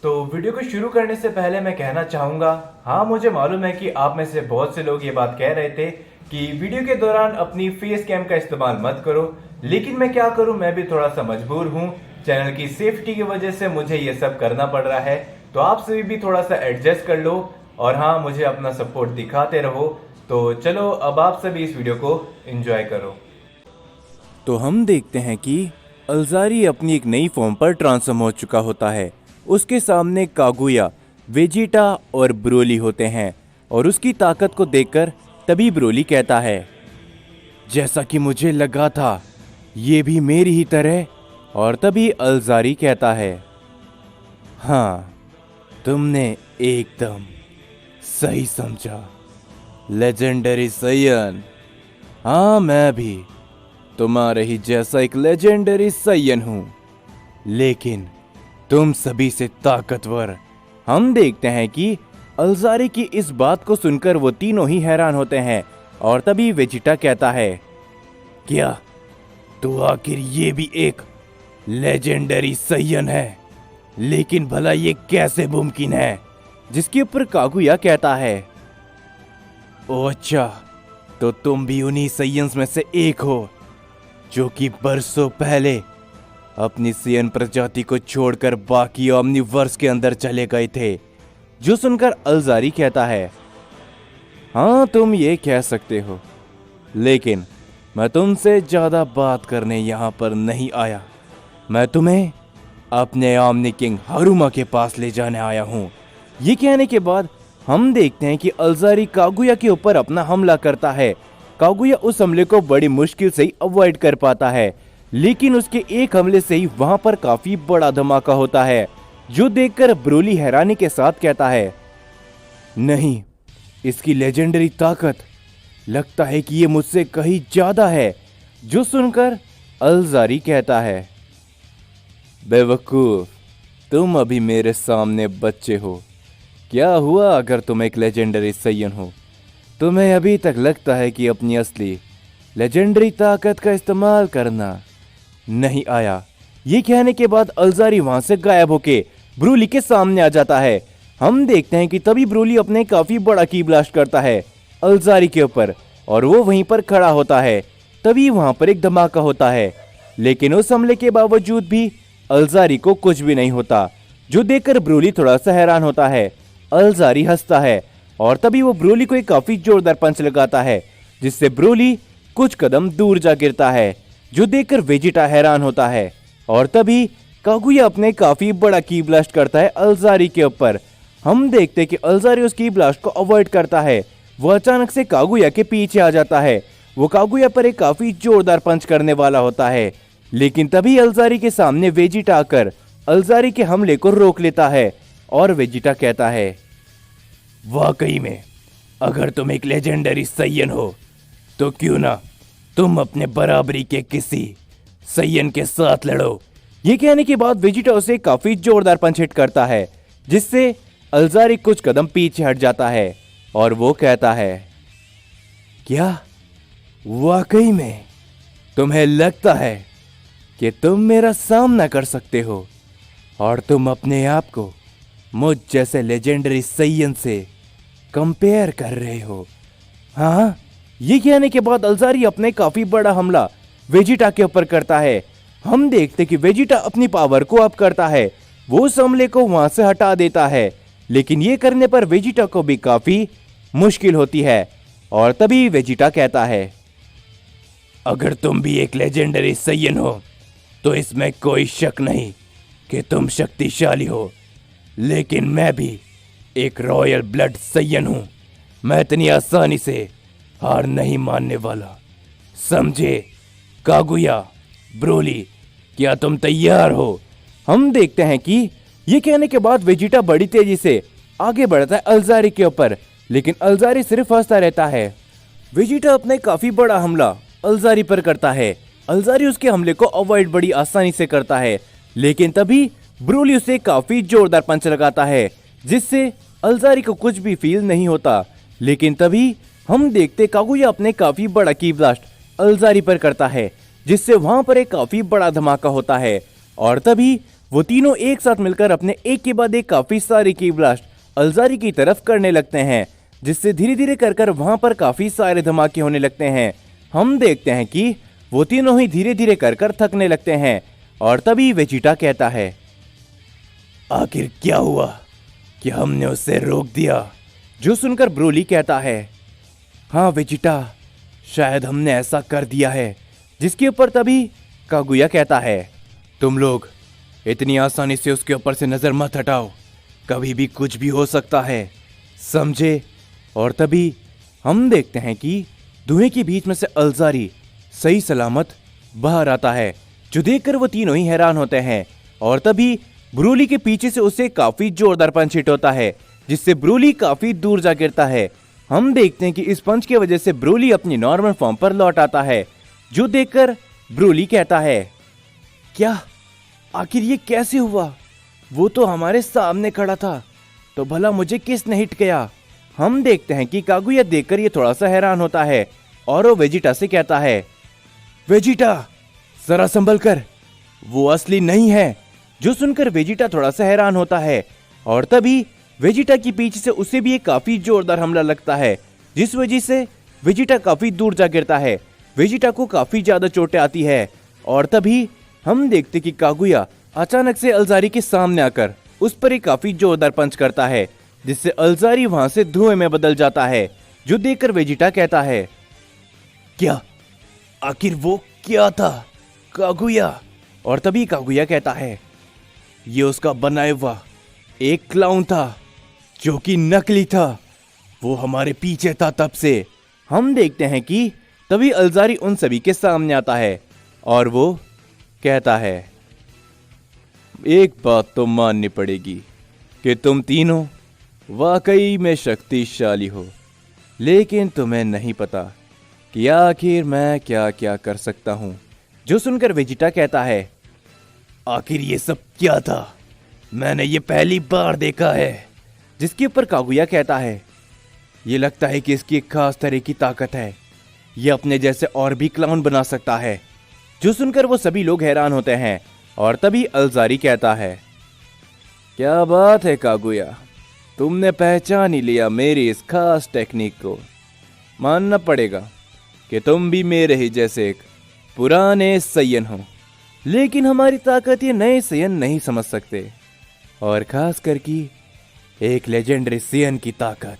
तो वीडियो को शुरू करने से पहले मैं कहना चाहूँगा, हाँ मुझे मालूम है कि आप में से बहुत से लोग ये बात कह रहे थे कि वीडियो के दौरान अपनी फेस कैम का इस्तेमाल मत करो, लेकिन मैं क्या करूँ, मैं भी थोड़ा सा मजबूर हूँ। चैनल की सेफ्टी की वजह से मुझे ये सब करना पड़ रहा है, तो आप सभी भी थोड़ा सा एडजस्ट कर लो और हाँ मुझे अपना सपोर्ट दिखाते रहो। तो चलो अब आप सभी इस वीडियो को एंजॉय करो। तो हम देखते हैं कि अल्जारी अपनी एक नई फॉर्म पर ट्रांसफॉर्म हो चुका होता है। उसके सामने कागुया, वेजिटा और ब्रोली होते हैं और उसकी ताकत को देखकर तभी ब्रोली कहता है, जैसा कि मुझे लगा था ये भी मेरी ही तरह। और तभी अल्जारी कहता है, हाँ तुमने एकदम सही समझा लेजेंडरी सैयन। हाँ मैं भी तुम्हारे ही जैसा एक लेजेंडरी सैयन हूं, लेकिन तुम सभी से ताकतवर। हम देखते हैं कि अल्जारी की इस बात को सुनकर वो तीनों ही हैरान होते हैं और तभी वेजिटा कहता है, क्या तो आखिर ये भी एक लेजेंडरी सैयन है? लेकिन भला ये कैसे मुमकिन है? जिसके ऊपर कागुया कहता है, ओ अच्छा, तो तुम भी उन्हीं सैयन्स में से एक हो जो कि बरसों पहले अपनी सैयन प्रजाति को छोड़कर बाकी ओमनीवर्स के अंदर चले गए थे। जो सुनकर अल्जारी कहता है, हाँ तुम ये कह सकते हो, लेकिन मैं तुमसे ज्यादा बात करने यहाँ पर नहीं आया। मैं तुम्हें अपने ओमनी किंग हारुमा के पास ले जाने आया हूँ। ये कहने के बाद हम देखते हैं कि अल्जारी कागुया के ऊपर अपना हमला करता है। कागुया उस हमले को बड़ी मुश्किल से ही अवॉइड कर पाता है, लेकिन उसके एक हमले से ही वहां पर काफी बड़ा धमाका होता है, जो देखकर ब्रोली हैरानी के साथ कहता है, नहीं, इसकी लेजेंडरी ताकत लगता है कि ये मुझसे कहीं ज्यादा है। जो सुनकर अल्जारी कहता है, बेवकूफ, तुम अभी मेरे सामने बच्चे हो। क्या हुआ अगर तुम एक लेजेंडरी सैयन हो? तुम्हें अभी तक लगता है कि अपनी असली लेजेंडरी ताकत का इस्तेमाल करना नहीं आया। ये कहने के बाद अल्जारी वहां से गायब होके ब्रोली के सामने आ जाता है। हम देखते हैं कि तभी ब्रोली अपने काफी बड़ा की ब्लास्ट करता है अल्जारी के ऊपर और वो वहीं पर खड़ा होता है। तभी वहां पर एक धमाका होता है, लेकिन उस हमले के बावजूद भी अल्जारी को कुछ भी नहीं होता, जो देखकर ब्रोली थोड़ा सा हैरान होता है। अल्जारी हंसता है और तभी वो ब्रोली को एक काफी जोरदार पंच लगाता है, जिससे ब्रोली कुछ कदम दूर जा गिरता है, जो देखकर वेजिटा हैरान होता है। और तभी कागुया अपने काफी बड़ा की ब्लास्ट करता है अल्जारी के ऊपर। हम देखते हैं कि अल्जारी उस की ब्लास्ट को अवॉइड करता है। वो अचानक से कागुया के पीछे आ जाता है। वो कागुया पर एक काफी जोरदार पंच करने वाला होता है, लेकिन तभी अल्जारी के सामने वेजिटा आकर अल्जारी के हमले को रोक लेता है और वेजिटा कहता है, वाकई में अगर तुम एक लेजेंडरी सैयन हो तो क्यों ना तुम अपने बराबरी के किसी सैयन के साथ लड़ो। ये कहने के बाद वेजिटा उसे काफी जोरदार पंच हिट करता है, जिससे अल्जारी कुछ कदम पीछे हट जाता है और वो कहता है, क्या वाकई में तुम्हें लगता है कि तुम मेरा सामना कर सकते हो और तुम अपने आप को मुझ जैसे लेजेंडरी सैयन से कंपेयर कर रहे हो? हाँ। ये कहने के बाद अल्जारी अपने काफी बड़ा हमला वेजिटा के ऊपर करता है। हम देखते कि वेजिटा अपनी पावर को अप करता है, वो उस हमले को वहां से हटा देता है, लेकिन ये करने पर वेजिटा को भी काफी मुश्किल होती है। और तभी वेजिटा कहता है, अगर तुम भी एक लेजेंडरी सैयन हो तो इसमें कोई शक नहीं कि तुम शक्तिशाली हो, लेकिन मैं भी एक रॉयल ब्लड सैयन हूं। मैं इतनी आसानी से हार नहीं मानने वाला, समझे? कागुया, ब्रोली, क्या तुम तैयार हो? हम देखते हैं कि ये कहने के बाद वेजिटा बड़ी तेजी से आगे बढ़ता है अल्जारी के ऊपर, लेकिन अल्जारी सिर्फ हंसता रहता है। वेजिटा अपने काफी बड़ा हमला अल्जारी पर करता है। अल्जारी उसके हमले को अवॉइड बड़ी आसानी से करता है, लेकिन तभी ब्रोली उसे काफी जोरदार पंच लगाता है, जिससे अल्जारी को कुछ भी फील नहीं होता। लेकिन तभी हम देखते कागुया अपने काफी बड़ा की ब्लास्ट अल्जारी पर करता है, जिससे वहां पर एक काफी बड़ा धमाका होता है। और तभी वो तीनों एक साथ मिलकर अपने एक के बाद एक काफी सारे की ब्लास्ट अलजारी की तरफ करने लगते हैं, जिससे धीरे धीरे कर कर वहां पर काफी सारे धमाके होने लगते हैं। हम देखते हैं कि वो तीनों ही धीरे धीरे कर कर थकने लगते हैं और तभी वेजिटा कहता है, आखिर क्या हुआ कि हमने उसे रोक दिया? जो सुनकर ब्रोली कहता है, हाँ वेजिटा, शायद हमने ऐसा कर दिया है। जिसके ऊपर तभी कागुया कहता है, तुम लोग इतनी आसानी से उसके ऊपर से नजर मत हटाओ, कभी भी कुछ भी हो सकता है, समझे? और तभी हम देखते हैं कि धुएं के बीच में से अलजारी सही सलामत बाहर आता है, जो देखकर वो तीनों ही हैरान होते हैं। और तभी ब्रोली के पीछे से उसे काफी जोरदार पंच हिट होता है, जिससे ब्रोली काफी दूर जा गिरता है। हम देखते हैं कि इस पंच की वजह से ब्रोली अपनी नॉर्मल फॉर्म पर लौट आता है, जो देखकर ब्रोली कहता है, क्या आखिर ये कैसे हुआ? वो तो हमारे सामने खड़ा था, तो भला मुझे किसने हिट किया? हम देखते हैं कि कागुया देखकर ये थोड़ा सा हैरान होता है और वो वेजिटा से कहता है, वेजिटा जरा संभल कर, वो असली नहीं है। जो सुनकर वेजिटा थोड़ा सा हैरान होता है और तभी वेजिटा के पीछे से उसे भी एक काफी जोरदार हमला लगता है, जिस वजह से वेजिटा काफी दूर जा गिरता है। वेजिटा को काफी ज्यादा चोटें आती है और तभी हम देखते कि कागुया अचानक से अलजारी के सामने आकर उस पर एक काफी जोरदार पंच करता है, जिससे अलजारी वहां से धुएं में बदल जाता है। जो देखकर वेजिटा कहता है, क्या आखिर वो क्या था कागुया? और तभी कागुया कहता है, ये उसका बनाया हुआ एक क्लाउन था, जो कि नकली था, वो हमारे पीछे था तब से। हम देखते हैं कि तभी अलजारी उन सभी के सामने आता है और वो कहता है, एक बात तो माननी पड़ेगी कि तुम तीनों वाकई में शक्तिशाली हो, लेकिन तुम्हें नहीं पता कि आखिर मैं क्या क्या कर सकता हूं। जो सुनकर वेजिटा कहता है, आखिर ये सब क्या था? मैंने ये पहली बार देखा है। जिसके ऊपर कागुया कहता है, ये लगता है कि इसकी एक खास तरह की ताकत है, ये अपने जैसे और भी क्लाउन बना सकता है। जो सुनकर वो सभी लोग हैरान होते हैं और तभी अलजारी कहता है, क्या बात है कागुया, तुमने पहचान ही लिया मेरी इस खास टेक्निक को। मानना पड़ेगा कि तुम भी मेरे ही जैसे एक पुराने सैयन हो, लेकिन हमारी ताकत ये नए सैयन नहीं समझ सकते, और खास करके एक लेजेंडरी सैयन की ताकत।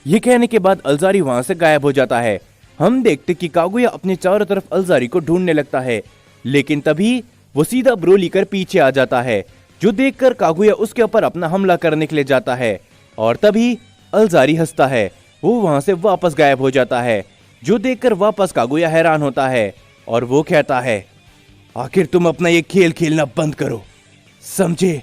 ये कहने के बाद अलजारी वहां से गायब हो जाता है। हम देखते कि कागुया अपने चारों तरफ अलजारी को ढूंढने लगता है, लेकिन तभी वो सीधा ब्रोली कर पीछे आ जाता है। जो देखकर कागुया उसके ऊपर अपना हमला करने के लिए जाता है और तभी अलजारी हंसता है, वो वहां से वापस गायब हो जाता है। जो देखकर वापस कागुया हैरान होता है और वो कहता है, आखिर तुम अपना ये खेल खेलना बंद करो, समझे?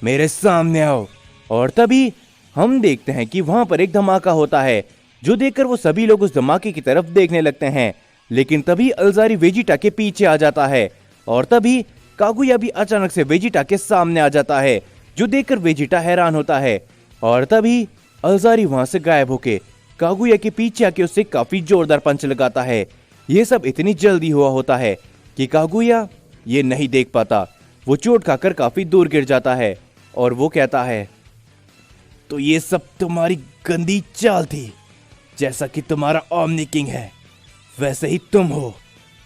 मेरे सामने आओ। और तभी हम देखते हैं कि वहां पर एक धमाका होता है, जो देखकर वो सभी लोग उस धमाके की तरफ देखने लगते हैं, लेकिन तभी अलजारी वेजिटा के पीछे आ जाता है और तभी कागुया भी अचानक से वेजिटा के सामने आ जाता है। जो देखकर वेजिटा हैरान होता है और तभी अलजारी वहां से गायब होके कागुया के पीछे आके उससे काफी जोरदार पंच लगाता है। ये सब इतनी जल्दी हुआ होता है कि कागुया ये नहीं देख पाता। वो चोट खाकर काफी दूर गिर जाता है और वो कहता है, तो ये सब तुम्हारी गंदी चाल थी। जैसा कि तुम्हारा ओमनी किंग है, वैसे ही तुम हो।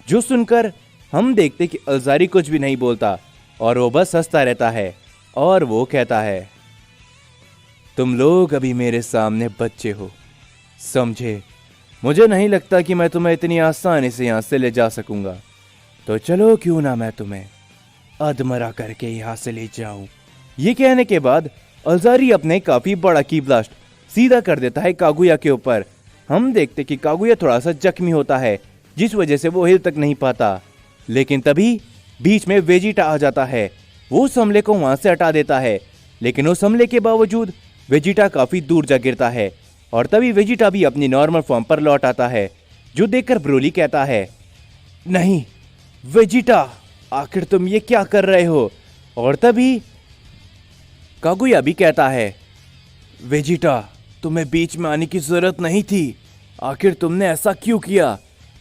जो सुनकर हम देखते कि अलजारी कुछ भी नहीं बोलता और वो बस हंसता रहता है और वो कहता है, तुम लोग अभी मेरे सामने बच्चे हो, समझे? मुझे नहीं लगता कि मैं तुम्हें इतनी आसानी से यहां से ले जा सकूंगा, तो चलो क्यों ना मैं तुम्हें अधमरा करके यहां से ले जाऊं। ये कहने के बाद अलजारी अपने काफी बड़ा की ब्लास्ट सीधा कर देता है कागुया के ऊपर। हम देखते कि कागुया थोड़ा सा जख्मी होता है, जिस वजह से वो हिल तक नहीं पाता, लेकिन तभी बीच में वेजिटा आ जाता है। वो उस हमले को वहां से हटा देता है, लेकिन उस हमले के बावजूद वेजिटा काफी दूर जा गिरता है और तभी वेजिटा भी अपनी नॉर्मल फॉर्म पर लौट आता है। जो देखकर ब्रोली कहता है, नहीं वेजिटा, आखिर तुम ये क्या कर रहे हो? और तभी कागुया भी कहता है, वेजिटा, तुम्हें बीच में आने की जरूरत नहीं थी, आखिर तुमने ऐसा क्यों किया?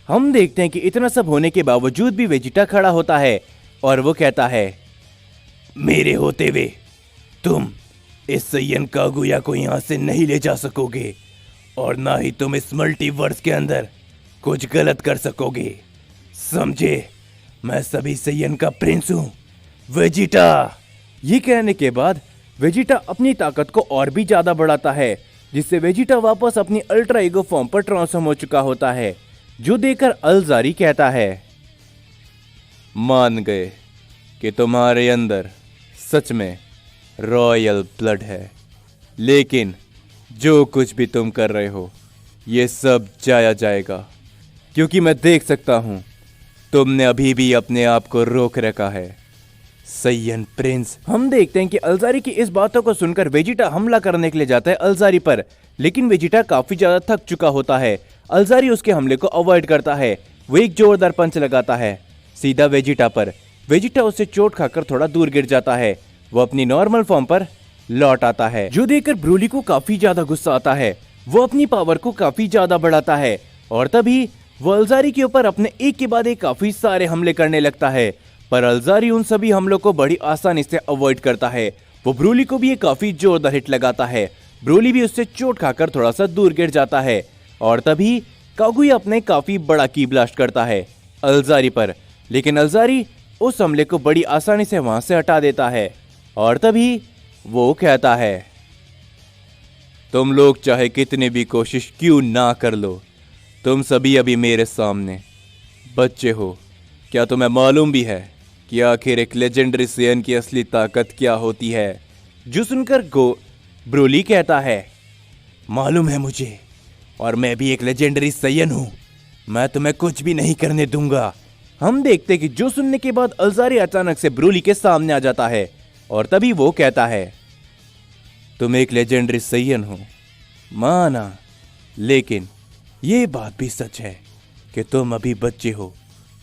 हम देखते हैं कि इतना सब होने के बावजूद भी वेजिटा खड़ा होता है और वो कहता है, मेरे होते हुए तुम इस सैयन कागुया को यहाँ से नहीं ले जा सकोगे, और ना ही तुम इस मल्टीवर्स के अंदर कुछ गलत कर सकोगे, समझे? मैं सभी सैयन का प्रिंस हूँ, वेजिटा। ये कहने के बाद वेजिटा अपनी ताकत को और भी ज्यादा बढ़ाता है, जिससे वेजिटा वापस अपनी अल्ट्रा ईगो फॉर्म पर ट्रांसफॉर्म हो चुका होता है, जो देखकर अल्जारी कहता है, मान गए कि तुम्हारे अंदर सच में रॉयल ब्लड है, लेकिन जो कुछ भी तुम कर रहे हो ये सब जाया जाएगा, क्योंकि मैं देख सकता हूं तुमने अभी भी अपने आप को रोक रखा है, सैयन प्रिंस। हम देखते हैं कि अल्जारी की इस बातों को सुनकर वेजिटा हमला करने के लिए जाता है अल्जारी पर, लेकिन वेजिटा काफी ज्यादा थक चुका होता है। अल्जारी उसके हमले को अवॉइड करता है। वो एक जोरदार पंच लगाता है सीधा वेजिटा पर। वेजिटा उससे चोट खाकर थोड़ा दूर गिर जाता है। वो अपनी नॉर्मल फॉर्म पर लौट आता है, जो देखकर ब्रोली को काफी ज्यादा गुस्सा आता है। वो अपनी पावर को काफी ज्यादा बढ़ाता है और तभी वो अल्जारी के ऊपर अपने एक के बाद एक काफी सारे हमले करने लगता है, पर अल्जारी उन सभी हमलों को बड़ी आसानी से अवॉइड करता है। वो ब्रोली को भी एक काफी जोरदार हिट लगाता है। ब्रोली भी उससे चोट खाकर थोड़ा सा दूर गिर जाता है और तभी कागुया अपने काफी बड़ा की ब्लास्ट करता है अल्जारी पर, लेकिन अल्जारी उस हमले को बड़ी आसानी से वहां से हटा देता है और तभी वो कहता है, तुम लोग चाहे कितनी भी कोशिश क्यों ना कर लो, तुम सभी अभी मेरे सामने बच्चे हो। क्या तुम्हें मालूम भी है कि आखिर एक लेजेंडरी सैयन की असली ताकत क्या होती है? जो सुनकर ब्रोली कहता है, मालूम है मुझे, और मैं भी एक लेजेंडरी सैयन हूं, मैं तुम्हें कुछ भी नहीं करने दूंगा। हम देखते कि जो सुनने के बाद अल्जारी अचानक से ब्रोली के सामने आ जाता है और तभी वो कहता है, तुम एक लेजेंडरी सैयन हो माना, लेकिन ये बात भी सच है कि तुम अभी बच्चे हो।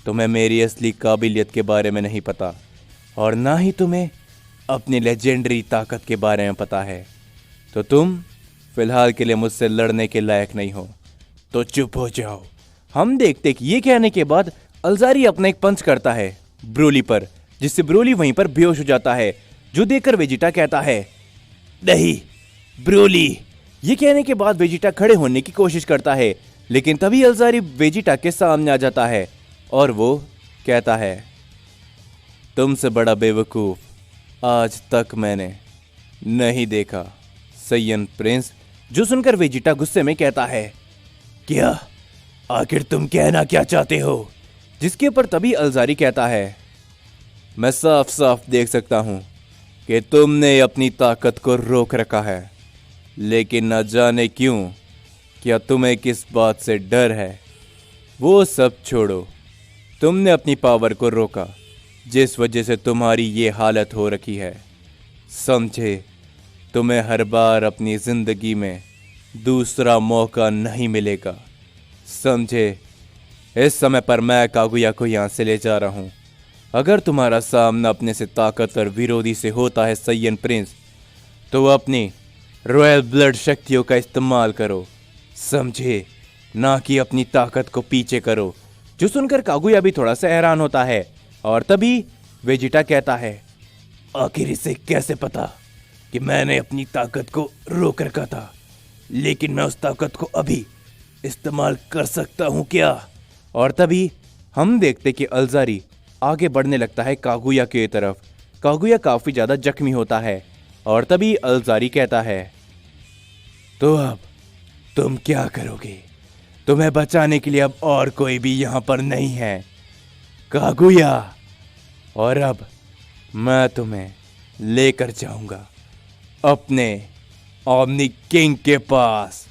तुम्हें मेरी असली काबिलियत के बारे में नहीं पता और ना ही तुम्हें अपनी लेजेंडरी ताकत के बारे में पता है, तो तुम फिलहाल के लिए मुझसे लड़ने के लायक नहीं हो, तो चुप हो जाओ। हम देखते कि ये कहने के बाद अल्जारी अपना एक पंच करता है ब्रोली पर, जिससे ब्रोली वहीं पर बेहोश हो जाता है, जो देखकर वेजिटा कहता है, नहीं ब्रोली। ये कहने के बाद वेजिटा खड़े होने की कोशिश करता है, लेकिन तभी अल्जारी वेजिटा के सामने आ जाता है और वो कहता है, तुमसे बड़ा बेवकूफ आज तक मैंने नहीं देखा, सैयन प्रिंस। जो सुनकर वेजिटा गुस्से में कहता है, क्या आखिर तुम कहना क्या चाहते हो? जिसके ऊपर तभी अल्जारी कहता है, मैं साफ साफ देख सकता हूं कि तुमने अपनी ताकत को रोक रखा है, लेकिन न जाने क्यों, क्या तुम्हें किस बात से डर है? वो सब छोड़ो, तुमने अपनी पावर को रोका, जिस वजह से तुम्हारी ये हालत हो रखी है, समझे? तुम्हें हर बार अपनी जिंदगी में दूसरा मौका नहीं मिलेगा, समझे? इस समय पर मैं कागुया को यहाँ से ले जा रहा हूँ। अगर तुम्हारा सामना अपने से ताकतवर विरोधी से होता है सैयन प्रिंस, तो अपनी रॉयल ब्लड शक्तियों का इस्तेमाल करो, समझे? ना कि अपनी ताकत को पीछे करो। जो सुनकर कागुया भी थोड़ा सा हैरान होता है और तभी वेजिटा कहता है, आखिर इसे कैसे पता कि मैंने अपनी ताकत को रोक रखा था, लेकिन मैं उस ताकत को अभी इस्तेमाल कर सकता हूं क्या? और तभी हम देखते कि अल्जारी आगे बढ़ने लगता है कागुया की तरफ। कागुया काफी ज्यादा जख्मी होता है और तभी अल्जारी कहता है, तो अब तुम क्या करोगे? तुम्हें बचाने के लिए अब और कोई भी यहां पर नहीं है कागुया, और अब मैं तुम्हें लेकर जाऊंगा अपने ओमनी किंग के पास।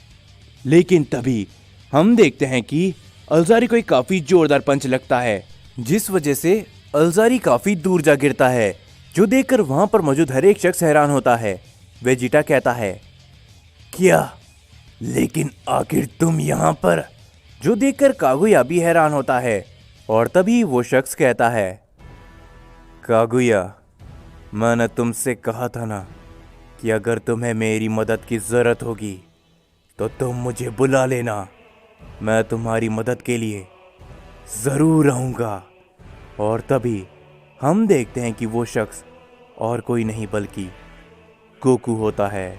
लेकिन तभी हम देखते हैं कि अल्जारी को एक काफी जोरदार पंच लगता है, जिस वजह से अल्जारी काफी दूर जा गिरता है, जो देखकर वहां पर मौजूद हर एक शख्स हैरान होता है। वेजिटा कहता है, क्या? लेकिन आखिर तुम यहां पर? जो देखकर कागुया भी हैरान होता है और तभी वो शख्स कहता है, कागुया, मैंने तुमसे कहा था ना कि अगर तुम्हें मेरी मदद की जरूरत होगी तो तुम मुझे बुला लेना, मैं तुम्हारी मदद के लिए जरूर आऊंगा। और तभी हम देखते हैं कि वो शख्स और कोई नहीं बल्कि गोकू होता है।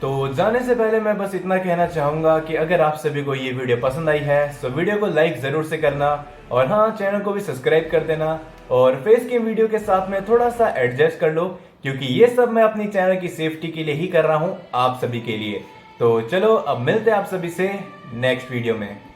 तो जाने से पहले मैं बस इतना कहना चाहूंगा कि अगर आप सभी को ये वीडियो पसंद आई है तो वीडियो को लाइक जरूर से करना, और हाँ, चैनल को भी सब्सक्राइब कर देना, और फेस कैम वीडियो के साथ में थोड़ा सा एडजस्ट कर लो, क्योंकि ये सब मैं अपनी चैनल की सेफ्टी के लिए ही कर रहा हूँ, आप सभी के लिए। तो चलो अब मिलते हैं आप सभी से नेक्स्ट वीडियो में।